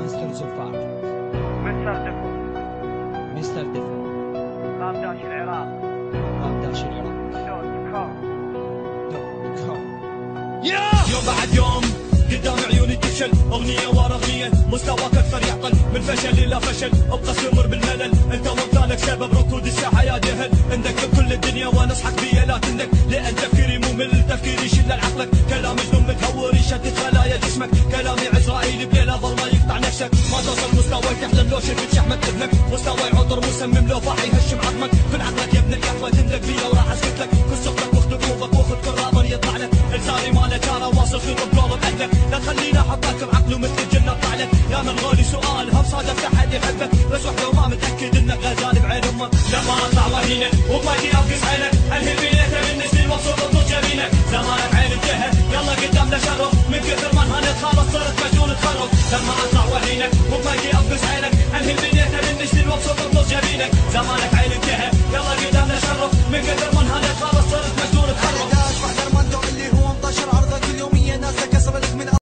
مستر زفار، مستر دفو، مستر دفو، رام داش العراق، رام داش العراق، دوت كوم. يوم بعد يوم قدام عيوني تفشل، اغنية ورا اغنية، مستواك اكثر يعقل من فشل الى فشل، ابقى تمر بالملل، انت وامثالك سبب ركود الساحة يا جهل، عندك كل الدنيا وانا اصحك بيا لا تندك، لان تفكيري ممل، تفكيري يشل عقلك، كلامي جنون متهور يشتت خلايا جسمك، كلامي عزرائيل بليلة ظل ما يقطع نفسك، ما توصل مستواي تحلم لو شربت شحمة ابنك، مستواي عطر مسمم لو باح يهشم عظمك، كل عقلك يا ابن القهوة تندق بيا وراح اسكت لك، كل سخطك واخد قلوبك واخد كل رابر يطلع لك، لساني ماله كان واصل خيط بقلوب اهلك، لا تخليني احطك بعقله مثل الجنة اطلع لك، يا من غالي سؤال هل صادفت احد يحبك، بس وحده وما متاكد انك غزال بعين امك، لما اطلع وهينك وباقي ابقس عينك، الهي بينك من سنين مبسوط بطول جبينك، زمانك عين انتهى يلا قدامنا شرف، من كثر ما انهنت خلاص صرت مجنون تخرف، لما